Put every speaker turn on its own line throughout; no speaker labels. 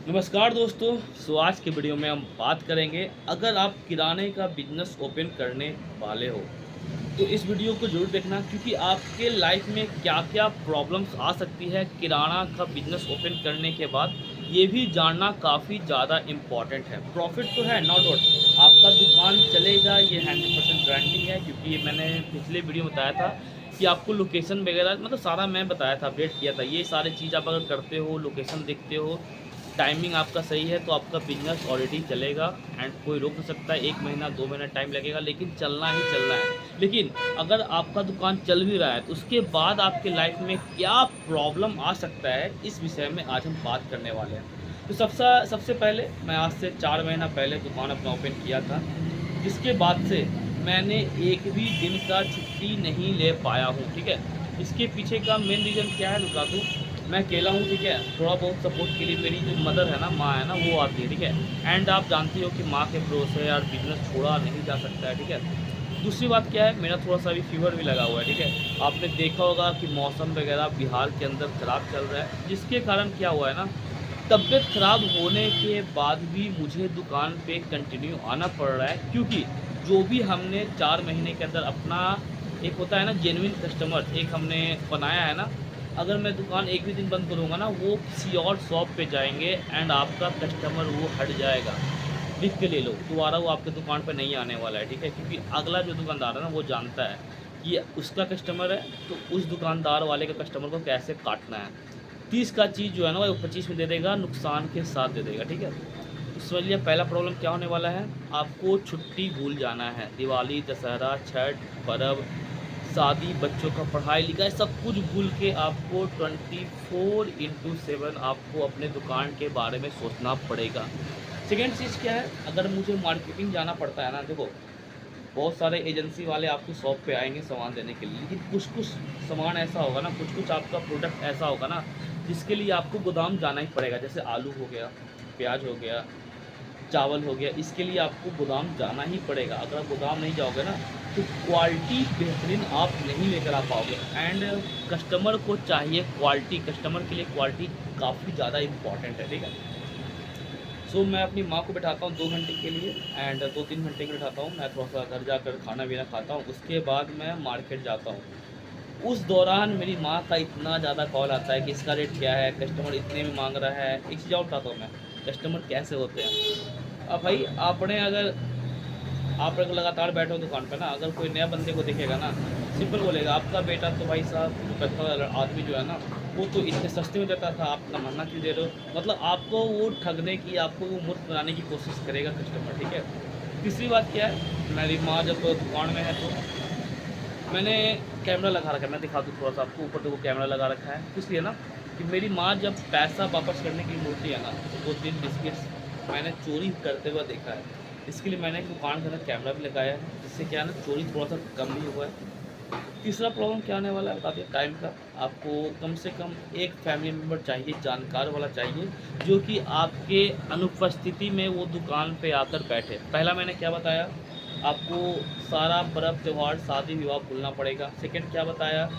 नमस्कार दोस्तों। आज के वीडियो में हम बात करेंगे, अगर आप किराने का बिजनेस ओपन करने वाले हो तो इस वीडियो को ज़रूर देखना, क्योंकि आपके लाइफ में क्या-क्या प्रॉब्लम्स आ सकती है किराना का बिजनेस ओपन करने के बाद, ये भी जानना काफ़ी ज़्यादा इम्पॉर्टेंट है। प्रॉफिट तो है, नो डाउट, आपका दुकान चलेगा, ये 100% गारंटी है, क्योंकि ये मैंने पिछले वीडियो में बताया था कि आपको लोकेशन वगैरह मतलब सारा मैं बताया था, अपडेट किया था। ये सारी चीज़ आप अगर करते हो, लोकेशन देखते हो, टाइमिंग आपका सही है, तो आपका बिज़नेस ऑलरेडी चलेगा एंड कोई रोक नहीं सकता है। 1 महीना 2 महीना टाइम लगेगा, लेकिन चलना ही चलना है। लेकिन अगर आपका दुकान चल भी रहा है तो उसके बाद आपके लाइफ में क्या प्रॉब्लम आ सकता है, इस विषय में आज हम बात करने वाले हैं। तो सबसे पहले मैं आज से 4 महीना पहले दुकान अपना ओपन किया था, जिसके बाद से मैंने एक भी दिन का छुट्टी नहीं ले पाया हूँ, ठीक है। इसके पीछे का मेन रीज़न क्या है बता दूँ। मैं अकेला हूँ, ठीक है। थोड़ा बहुत सपोर्ट के लिए मेरी जो मदर है ना, माँ है ना, वो आती है, ठीक है। एंड आप जानती हो कि माँ के भरोसे यार बिज़नेस छोड़ा नहीं जा सकता है, ठीक है। दूसरी बात क्या है, मेरा थोड़ा-सा अभी फ़ीवर भी लगा हुआ है, ठीक है। आपने देखा होगा कि मौसम वगैरह बिहार के अंदर ख़राब चल रहा है, जिसके कारण क्या हुआ है ना, तबीयत ख़राब होने के बाद भी मुझे दुकान पे कंटिन्यू आना पड़ रहा है, क्योंकि जो भी हमने 4 महीने के अंदर अपना एक होता है ना जेन्युइन कस्टमर एक हमने बनाया है ना, अगर मैं दुकान एक भी दिन बंद करूँगा ना, वो किसी और शॉप पे जाएँगे एंड आपका कस्टमर वो हट जाएगा। लिख के ले लो, दोबारा वो आपके दुकान पे नहीं आने वाला है, ठीक है? क्योंकि अगला जो दुकानदार है ना, वो जानता है कि ये उसका कस्टमर है, तो उस दुकानदार वाले के कस्टमर को कैसे काटना है। 30 का चीज़ जो है ना, वो 25 में दे देगा, नुकसान के साथ दे देगा, ठीक है? तो समझ पहला प्रॉब्लम क्या होने वाला है, आपको छुट्टी भूल जाना है। दिवाली, दशहरा, छठ, पर्व, शादी, बच्चों का पढ़ाई-लिखाई सब कुछ भूल के आपको 24/7 आपको अपने दुकान के बारे में सोचना पड़ेगा। सेकंड चीज़ क्या है, अगर मुझे मार्केटिंग जाना पड़ता है ना, देखो बहुत सारे एजेंसी वाले आपकी शॉप पे आएँगे सामान देने के लिए, लेकिन कुछ-कुछ सामान ऐसा होगा ना, कुछ-कुछ आपका प्रोडक्ट ऐसा होगा ना, जिसके लिए आपको गोदाम जाना ही पड़ेगा। जैसे आलू हो गया, प्याज हो गया, चावल हो गया, इसके लिए आपको गोदाम जाना ही पड़ेगा। अगर आप गोदाम नहीं जाओगे ना, तो क्वालिटी बेहतरीन आप नहीं लेकर आ पाओगे एंड कस्टमर को चाहिए क्वालिटी, कस्टमर के लिए क्वालिटी काफ़ी ज़्यादा इम्पोर्टेंट है, ठीक है। मैं अपनी माँ को बिठाता हूँ 2 घंटे के लिए एंड 2-3 घंटे के लिए बिठाता हूँ। मैं थोड़ा-सा घर जाकर खाना-पीना खाता हूँ, उसके बाद मैं मार्केट जाता हूँ। उस दौरान मेरी माँ का इतना ज़्यादा कॉल आता है कि इसका रेट क्या है, कस्टमर इतने में माँग रहा है। एक चीज़ और बताता हूँ मैं, कस्टमर कैसे होते हैं। अब भाई आपने अगर आप अगर लगातार बैठे हो दुकान पे ना, अगर कोई नया बंदे को दिखेगा ना, सिंपल बोलेगा, आपका बेटा तो भाई साहब पैसा आदमी जो है ना, वो तो इतने सस्ते में देता था, आप इतना महँगा क्यों दे रहे हो? मतलब आपको वो ठगने की, आपको वो मूर्ख बनाने की कोशिश करेगा कस्टमर, ठीक है? तीसरी बात क्या है, मेरी माँ जब दुकान में है तो मैंने कैमरा लगा रखा है, मैं दिखा दूँ थोड़ा-सा आपको, ऊपर देखो कैमरा लगा रखा है। किस लिए ना, कि मेरी माँ जब पैसा वापस करने के लिए बोलती है ना, तो 2-3 बिस्किट्स मैंने चोरी करते हुए देखा है। इसके लिए मैंने एक दुकान के अंदर कैमरा भी लगाया है, जिससे क्या है ना, चोरी थोड़ा-सा कम भी हुआ है। तीसरा प्रॉब्लम क्या आने वाला है बता दिया, टाइम का। आपको कम से कम एक फैमिली मेंबर चाहिए, जानकार वाला चाहिए, जो कि आपके अनुपस्थिति में वो दुकान पे आकर बैठे। पहला मैंने क्या बताया, आपको सारा पर्व त्योहार, शादी-विवाह भूलना पड़ेगा। सेकंड क्या बताया,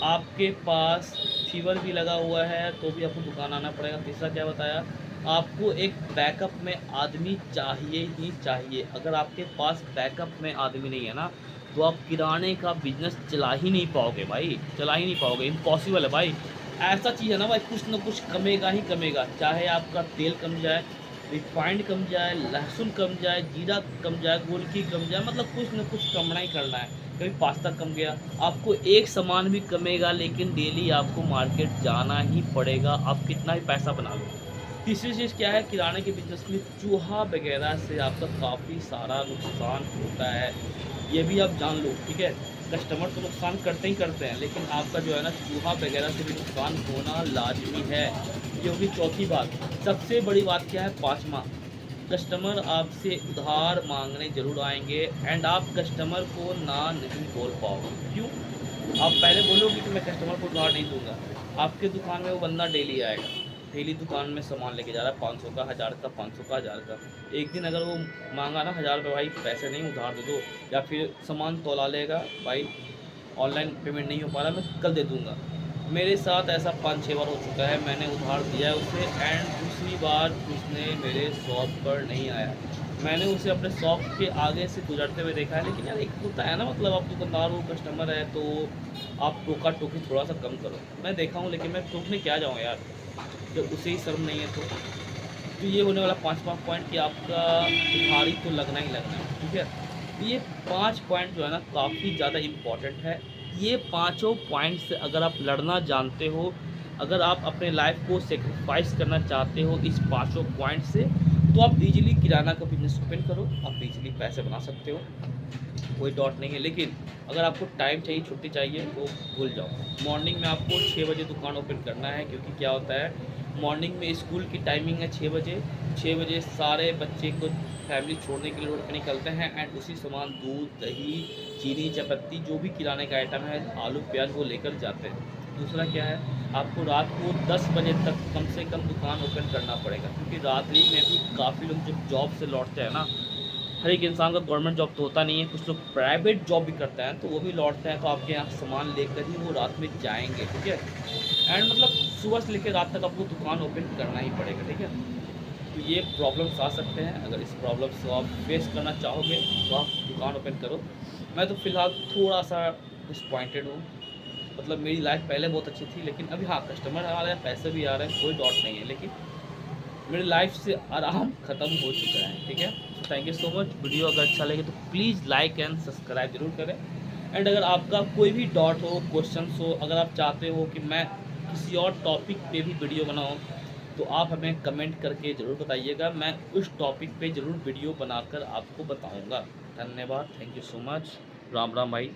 आपके पास फ़ीवर भी लगा हुआ है तो भी आपको दुकान आना पड़ेगा। तीसरा क्या बताया, आपको एक बैकअप में आदमी चाहिए ही चाहिए। अगर आपके पास बैकअप में आदमी नहीं है ना, तो आप किराने का बिज़नेस चला ही नहीं पाओगे भाई, चला ही नहीं पाओगे, इम्पॉसिबल है भाई। ऐसा चीज़ है ना भाई, कुछ न कुछ कमेगा ही कमेगा, चाहे आपका तेल कम जाए, रिफाइंड कम जाए, लहसुन कम जाए, जीरा कम जाए, गोलकी कम जाए, मतलब कुछ न कुछ कमना ही करना है। कभी पास्ता कम गया, आपको एक सामान भी कमेगा, लेकिन डेली आपको मार्केट जाना ही पड़ेगा, आप कितना भी पैसा बना लो। तीसरी चीज़ क्या है, किराने के बिज़नेस में चूहा वगैरह से आपका काफ़ी सारा नुकसान होता है, ये भी आप जान लो, ठीक है। कस्टमर तो नुकसान करते ही करते हैं, लेकिन आपका जो है ना, चूहा वगैरह से भी नुकसान होना लाज़मी है। ये होगी चौथी बात। सबसे बड़ी बात क्या है, पाँचवाँ, कस्टमर आपसे उधार माँगने ज़रूर आएँगे एंड आप कस्टमर को ना नहीं बोल पाओगे। क्यों? आप पहले बोलोगे कि मैं कस्टमर को उधार नहीं दूँगा। आपके दुकान में वो बंदा डेली आएगा। डेली दुकान में सामान लेके जा रहा है 500 का, 1000 का, 500 का, 1000 का। एक दिन अगर वो माँगा ना 1000 रुपए, भाई पैसे नहीं उधार दे दो, या फिर सामान तौला लेगा, भाई ऑनलाइन पेमेंट नहीं हो पा रहा, मैं कल दे दूँगा। मेरे साथ ऐसा 5-6 बार हो चुका है, मैंने उधार दिया है उसे एंड दूसरी बार उसने मेरे शॉप पर नहीं आया। मैंने उसे अपने शॉप के आगे से गुज़रते हुए देखा है, लेकिन यार एक होता है ना, मतलब आप दुकानदार हो, कस्टमर है, तो आप टोका-टोकी थोड़ा-सा कम करो। मैं देखा हूँ लेकिन मैं टोकने क्या जाऊँ यार, जब उसे ही शर्म नहीं है तो। तो ये होने वाला 5वाँ पॉइंट कि आपका उधारी तो लगना ही लगना है, ठीक है? तो ये 5 पॉइंट जो है ना काफ़ी ज़्यादा इम्पोर्टेंट है। ये पाँचों पॉइंट से अगर आप लड़ना जानते हो, अगर आप अपने लाइफ़ को सैक्रिफ़ाइस करना चाहते हो इस पाँचों पॉइंट से, तो आप ईज़िली किराना का बिज़नेस ओपन करो, आप ईज़िली पैसे बना सकते हो। कोई डॉट नहीं है, लेकिन अगर आपको टाइम चाहिए, छुट्टी चाहिए तो भूल जाओ। मॉर्निंग में आपको 6 बजे दुकान ओपन करना है, क्योंकि क्या होता है, मॉर्निंग में स्कूल की टाइमिंग है 6 बजे। 6 बजे सारे बच्चे को फैमिली छोड़ने के लिए रोड पे निकलते हैं एंड उसी सामान दूध, दही, चीनी, चायपत्ती जो भी किराने का आइटम है, आलू, प्याज़ वो लेकर जाते हैं। दूसरा क्या है, आपको रात को 10 बजे तक कम से कम दुकान ओपन करना पड़ेगा, क्योंकि रात्रि में भी काफ़ी लोग जब जॉब से लौटते हैं ना, हर एक इंसान का गवर्नमेंट जॉब तो होता नहीं है, कुछ लोग प्राइवेट जॉब भी करते हैं, तो वो भी लौटते हैं, तो आपके यहाँ सामान लेकर ही वो रात में जाएँगे, ठीक है? एंड मतलब सुबह से लेकर रात तक आपको दुकान ओपन करना ही पड़ेगा, ठीक है? तो ये प्रॉब्लम्स आ सकते हैं, अगर इस प्रॉब्लम्स को आप फेस करना चाहोगे, तो आप दुकान ओपन करो। मैं तो फ़िलहाल थोड़ा-सा डिसअपॉइंटेड हूँ, मतलब मेरी लाइफ़ पहले बहुत अच्छी थी, लेकिन अभी हाँ, कस्टमर आ रहे हैं, पैसे भी आ रहे हैं, कोई डॉट नहीं है, लेकिन मेरी लाइफ से आराम ख़त्म हो चुका है, ठीक है? तो thank you so much. Video अगर अच्छा लगे तो प्लीज़ लाइक एंड सब्सक्राइब ज़रूर करें। एंड अगर आपका कोई भी डाउट हो, क्वेश्चंस हो, अगर आप चाहते हो कि मैं किसी और टॉपिक पे भी वीडियो बनाऊँ, तो आप हमें कमेंट करके ज़रूर बताइएगा। मैं उस टॉपिक पे ज़रूर वीडियो बनाकर आपको बताऊँगा। धन्यवाद, thank you so much. Ram Ram भाई।